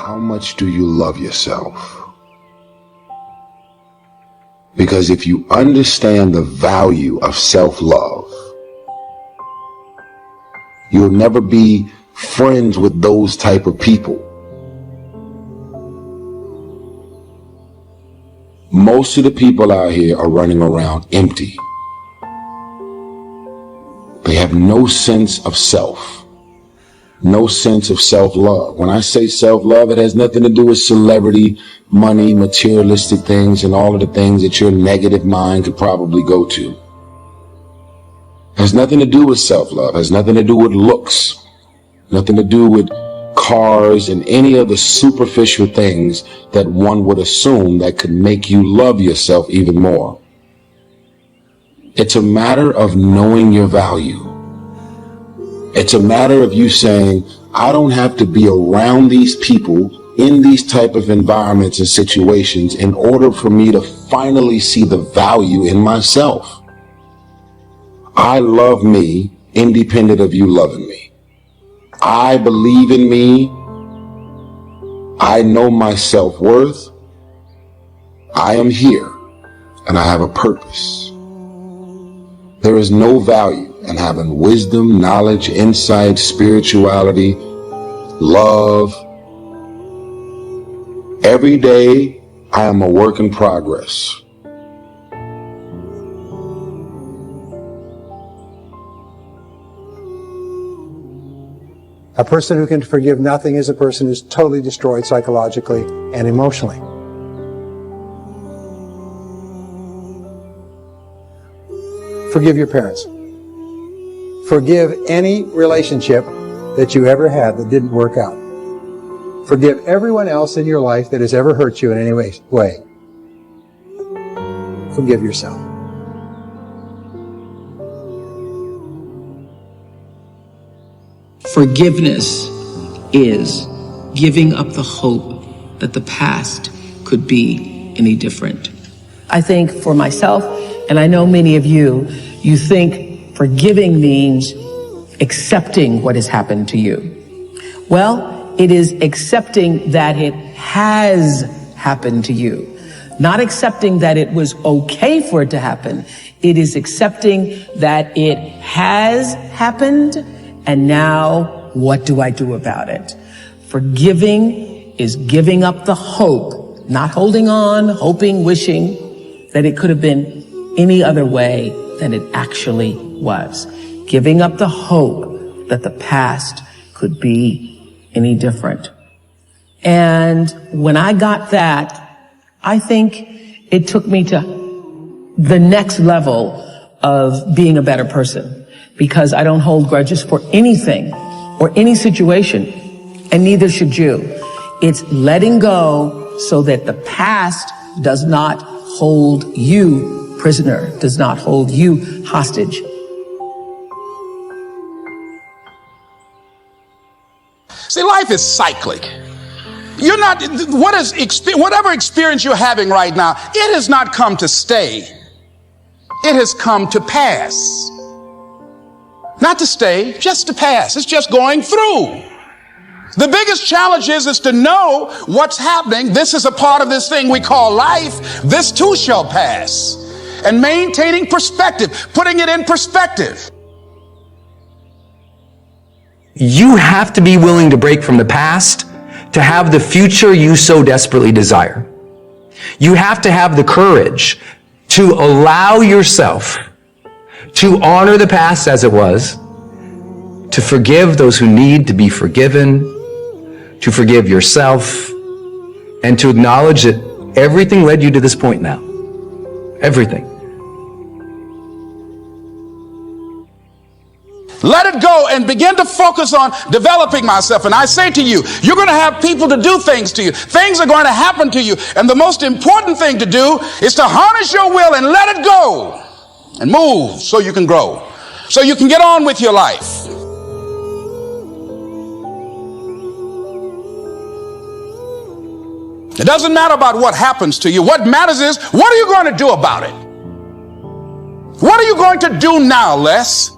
how much do you love yourself? Because if you understand the value of self-love, you'll never be friends with those type of people. Most of the people out here are running around empty. They have no sense of self, no sense of self-love. When I say self-love, it has nothing to do with celebrity, money, materialistic things, and all of the things that your negative mind could probably go to. It has nothing to do with self-love. It has nothing to do with looks, nothing to do with cars and any of the superficial things that one would assume that could make you love yourself even more. It's a matter of knowing your value. It's a matter of you saying, I don't have to be around these people in these type of environments and situations in order for me to finally see the value in myself. I love me independent of you loving me. I believe in me. I know my self-worth. I am here and I have a purpose. There is no value in having wisdom, knowledge, insight, spirituality, love. Every day, I am a work in progress. A person who can forgive nothing is a person who's totally destroyed psychologically and emotionally. Forgive your parents. Forgive any relationship that you ever had that didn't work out. Forgive everyone else in your life that has ever hurt you in any way. Forgive yourself. Forgiveness is giving up the hope that the past could be any different. I think for myself, and I know many of you, you think forgiving means accepting what has happened to you. Well, it is accepting that it has happened to you. Not accepting that it was okay for it to happen. It is accepting that it has happened, and now what do I do about it? Forgiving is giving up the hope, not holding on, hoping, wishing that it could have been any other way than it actually was. Giving up the hope that the past could be any different. And when I got that, I think it took me to the next level of being a better person, because I don't hold grudges for anything or any situation, and neither should you. It's letting go so that the past does not hold you prisoner, does not hold you hostage. See, life is cyclic. You're not, whatever experience you're having right now, it has not come to stay. It has come to pass. Not to stay, just to pass. It's just going through. The biggest challenge is to know what's happening. This is a part of this thing we call life. This too shall pass. And maintaining perspective, putting it in perspective. You have to be willing to break from the past to have the future you so desperately desire. You have to have the courage to allow yourself to honor the past as it was, to forgive those who need to be forgiven, to forgive yourself, and to acknowledge that everything led you to this point now. Everything. Let it go and begin to focus on developing myself. And I say to you, you're going to have people to do things to you. Things are going to happen to you. And the most important thing to do is to harness your will and let it go and move so you can grow, so you can get on with your life. It doesn't matter about what happens to you. What matters is, what are you going to do about it? What are you going to do now, Les?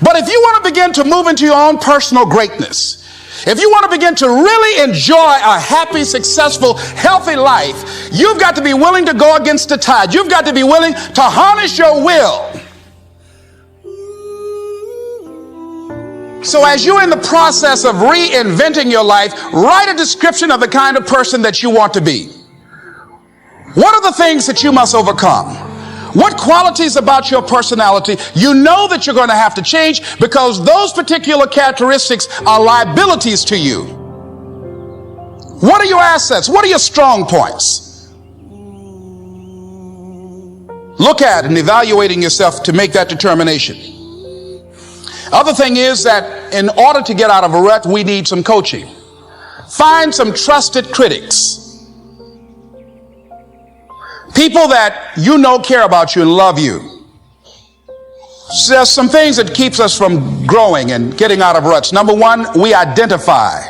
But if you want to begin to move into your own personal greatness, If you want to begin to really enjoy a happy, successful, healthy life, you've got to be willing to go against the tide. You've got to be willing to harness your will. So as you're in the process of reinventing your life, write a description of the kind of person that you want to be. What are the things that you must overcome? What qualities about your personality you know that you're going to have to change because those particular characteristics are liabilities to you? What are your assets? What are your strong points? Look at and evaluating yourself to make that determination. Other thing is that in order to get out of a rut, we need some coaching. Find some trusted critics. People that you know care about you and love you. So there's some things that keeps us from growing and getting out of ruts. Number one, we identify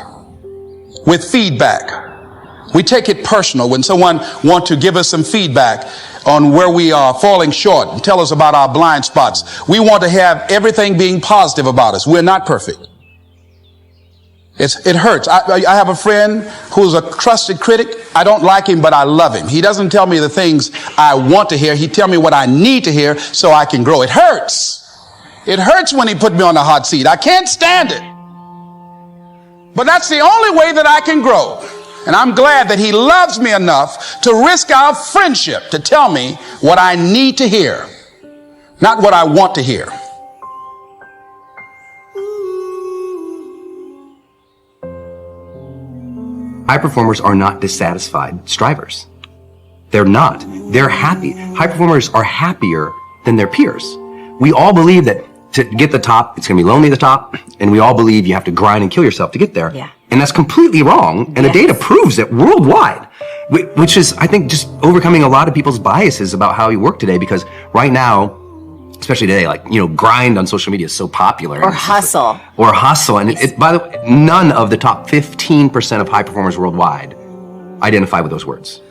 with feedback. We take it personal when someone wants to give us some feedback on where we are falling short and tell us about our blind spots. We want to have everything being positive about us. We're not perfect. It hurts. I have a friend who's a trusted critic. I don't like him, but I love him. He doesn't tell me the things I want to hear. He tells me what I need to hear so I can grow. It hurts. It hurts when he put me on the hot seat. I can't stand it. But that's the only way that I can grow. And I'm glad that he loves me enough to risk our friendship to tell me what I need to hear, not what I want to hear. High performers are not dissatisfied strivers. They're not. They're happy. High performers are happier than their peers. We all believe that to get the top, it's going to be lonely at the top, and we all believe you have to grind and kill yourself to get there. Yeah. And that's completely wrong, and the data proves it worldwide, which is, I think, just overcoming a lot of people's biases about how you work today, because right now, especially today, like, you know, grind on social media is so popular. Or hustle. And by the way, none of the top 15% of high performers worldwide identify with those words.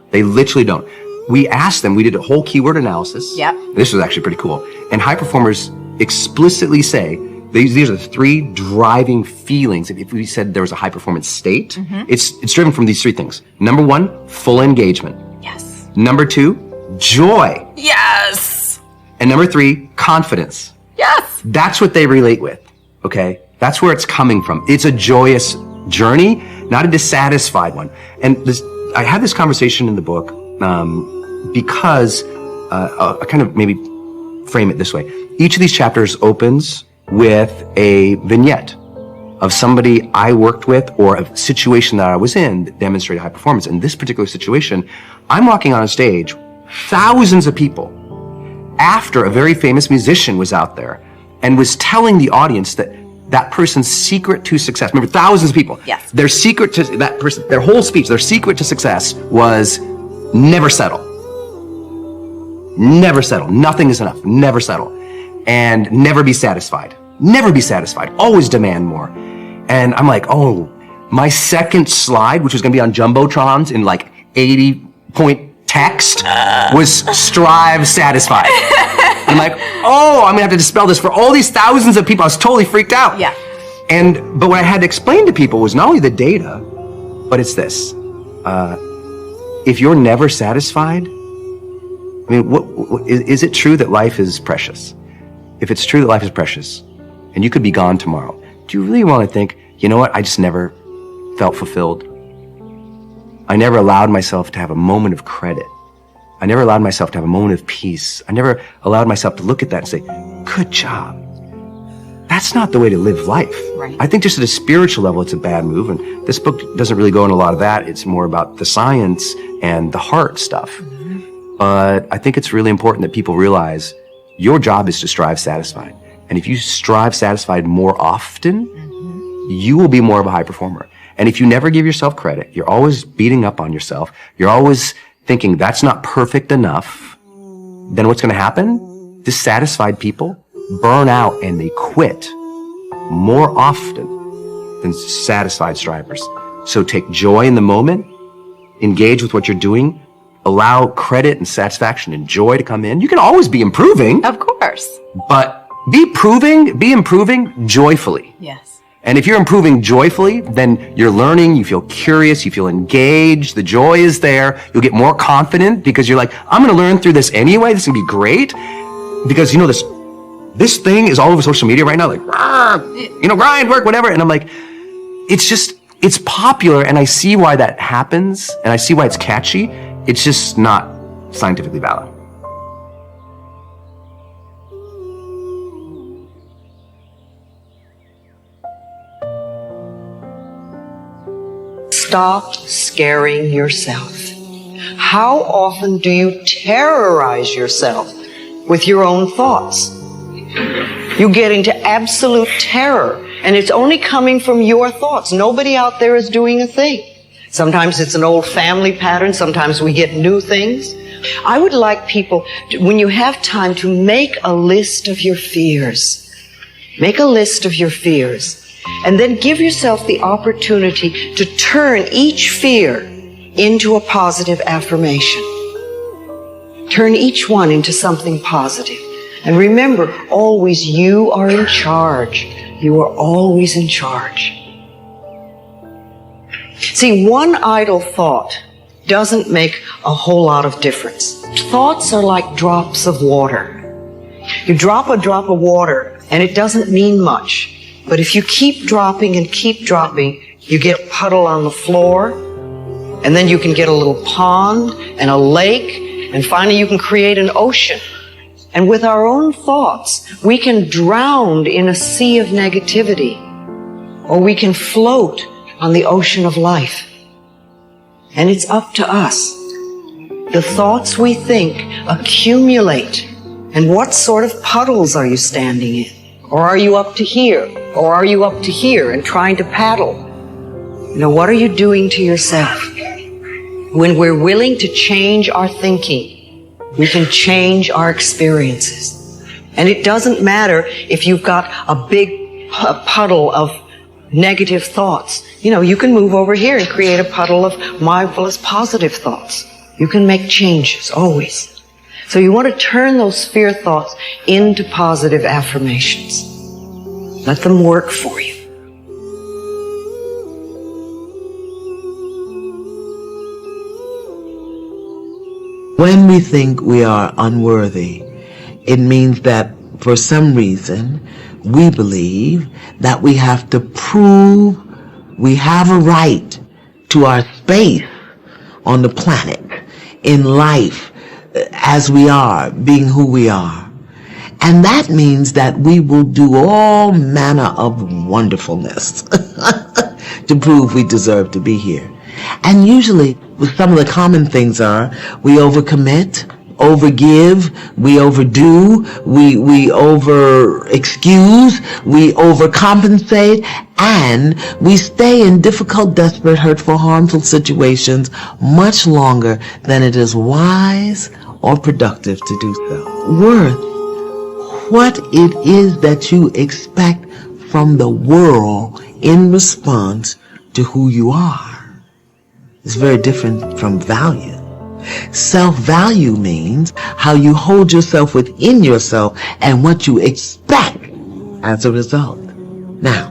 They literally don't. We asked them, we did a whole keyword analysis. Yep. This was actually pretty cool. And high performers explicitly say, these are the three driving feelings. If we said there was a high performance state, it's driven from these three things. Number one, full engagement. Yes. Number two, joy. Yes. And number three, confidence. Yes. That's what they relate with, okay? That's where it's coming from. It's a joyous journey, not a dissatisfied one. And I had this conversation in the book because I kind of maybe frame it this way. Each of these chapters opens with a vignette of somebody I worked with or a situation that I was in that demonstrated high performance. In this particular situation, I'm walking on a stage, thousands of people, after a very famous musician was out there and was telling the audience that that person's secret to success, remember, thousands of people, yes, their secret to that person, their whole speech, their secret to success was never settle. Never settle. Nothing is enough. Never settle. And never be satisfied. Never be satisfied. Always demand more. And I'm like, oh, my second slide, which was going to be on Jumbotrons in like 80-point text, was strive satisfied. I'm like, oh, I'm going to have to dispel this for all these thousands of people. I was totally freaked out. Yeah. But what I had to explain to people was not only the data, but it's this. If you're never satisfied, I mean, is it true that life is precious? If it's true that life is precious, and you could be gone tomorrow, do you really want to think, you know what, I just never felt fulfilled? I never allowed myself to have a moment of credit. I never allowed myself to have a moment of peace. I never allowed myself to look at that and say, good job. That's not the way to live life. Right. I think just at a spiritual level, it's a bad move. And this book doesn't really go into a lot of that. It's more about the science and the heart stuff. Mm-hmm. But I think it's really important that people realize your job is to strive satisfied. And if you strive satisfied more often, you will be more of a high performer. And if you never give yourself credit, you're always beating up on yourself, you're always thinking that's not perfect enough, then what's going to happen? Dissatisfied people burn out and they quit more often than satisfied strivers. So take joy in the moment, engage with what you're doing, allow credit and satisfaction and joy to come in. You can always be improving. Of course. But be improving joyfully. Yes. And if you're improving joyfully, then you're learning, you feel curious, you feel engaged, the joy is there, you'll get more confident because you're like, I'm gonna learn through this anyway, this is gonna be great. Because you know this thing is all over social media right now, like, grind, work, whatever. And I'm like, it's popular, and I see why that happens, and I see why it's catchy. It's just not scientifically valid. Stop scaring yourself. How often do you terrorize yourself with your own thoughts? You get into absolute terror, and it's only coming from your thoughts. Nobody out there is doing a thing. Sometimes it's an old family pattern. Sometimes we get new things. I would like people, when you have time, to make a list of your fears. Make a list of your fears. And then give yourself the opportunity to turn each fear into a positive affirmation. Turn each one into something positive. And remember, always you are in charge. You are always in charge. See, one idle thought doesn't make a whole lot of difference. Thoughts are like drops of water. You drop a drop of water and it doesn't mean much. But if you keep dropping and keep dropping, you get a puddle on the floor, and then you can get a little pond and a lake, and finally you can create an ocean. And with our own thoughts, we can drown in a sea of negativity, or we can float on the ocean of life. And it's up to us. The thoughts we think accumulate. And what sort of puddles are you standing in? Or are you up to here? Or are you up to here and trying to paddle? What are you doing to yourself? When we're willing to change our thinking, we can change our experiences. And it doesn't matter if you've got a big puddle of negative thoughts. You can move over here and create a puddle of mindfulness, positive thoughts. You can make changes, always. So you want to turn those fear thoughts into positive affirmations. Let them work for you. When we think we are unworthy, it means that for some reason we believe that we have to prove we have a right to our space on the planet, in life, as we are, being who we are. And that means that we will do all manner of wonderfulness to prove we deserve to be here. And usually, some of the common things are, we overcommit, overgive, we overdo, we over-excuse, we overcompensate, and we stay in difficult, desperate, hurtful, harmful situations much longer than it is wise or productive to do so. Worth, what it is that you expect from the world in response to who you are is very different from value. Self-value means how you hold yourself within yourself and what you expect as a result. Now,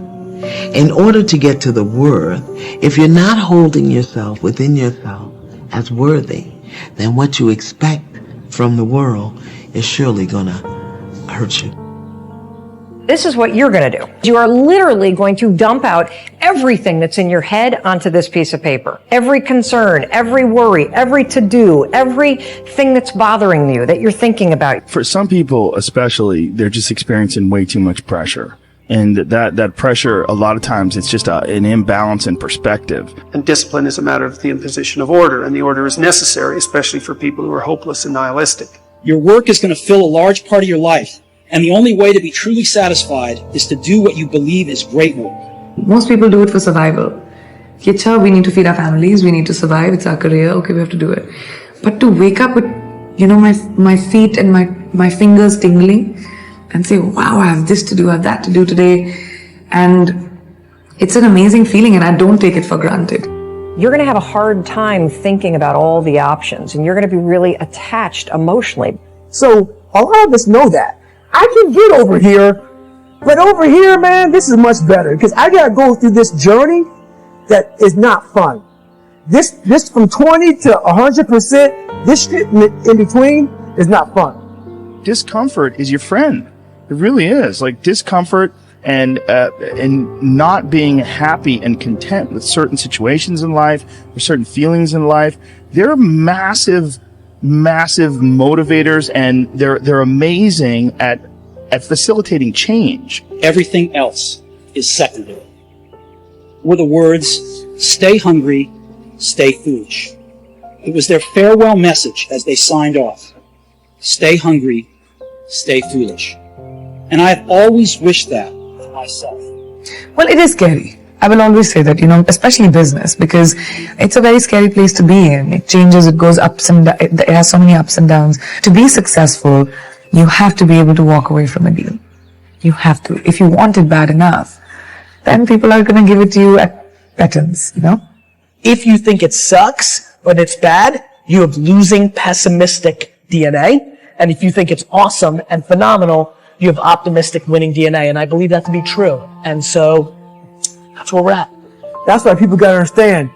in order to get to the worth, if you're not holding yourself within yourself as worthy, then what you expect from the world is surely gonna hurt you. This is what you're going to do. You are literally going to dump out everything that's in your head onto this piece of paper. Every concern, every worry, every to-do, everything that's bothering you, that you're thinking about. For some people especially, they're just experiencing way too much pressure. And that pressure, a lot of times, it's just an imbalance in perspective. And discipline is a matter of the imposition of order, and the order is necessary, especially for people who are hopeless and nihilistic. Your work is going to fill a large part of your life. And the only way to be truly satisfied is to do what you believe is great work. Most people do it for survival. We need to feed our families, we need to survive, it's our career, okay, we have to do it. But to wake up with, my feet and my fingers tingling and say, wow, I have this to do, I have that to do today. And it's an amazing feeling, and I don't take it for granted. You're going to have a hard time thinking about all the options, and you're going to be really attached emotionally. So a lot of us know that. I can get over here But over here, man, this is much better because I got to go through this journey that is not fun. This from 20 to 100%, this shit in between is not fun. Discomfort is your friend. It really is. Like discomfort and not being happy and content with certain situations in life or certain feelings in life. They're massive motivators, and they're amazing at facilitating change. Everything else is secondary. Were the words, stay hungry, stay foolish. It was their farewell message as they signed off. Stay hungry, stay foolish. And I have always wished that for myself. Well, it is scary. I will always say that, especially business, because it's a very scary place to be in. It changes, it goes ups and downs, it has so many ups and downs. To be successful, you have to be able to walk away from a deal. You have to. If you want it bad enough, then people are going to give it to you at Bettons, If you think it sucks, but it's bad, you have losing pessimistic DNA. And if you think it's awesome and phenomenal, you have optimistic winning DNA. And I believe that to be true. And so that's where we're at. That's why people got to understand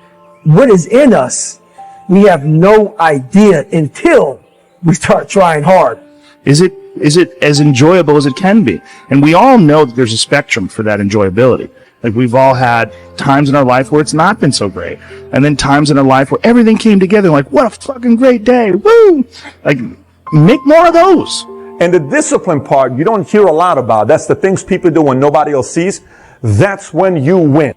what is in us. We have no idea until we start trying hard. Is it as enjoyable as it can be? And we all know that there's a spectrum for that enjoyability. Like we've all had times in our life where it's not been so great. And then times in our life where everything came together like, what a fucking great day. Woo! Like, make more of those. And the discipline part, you don't hear a lot about. That's the things people do when nobody else sees. That's when you win.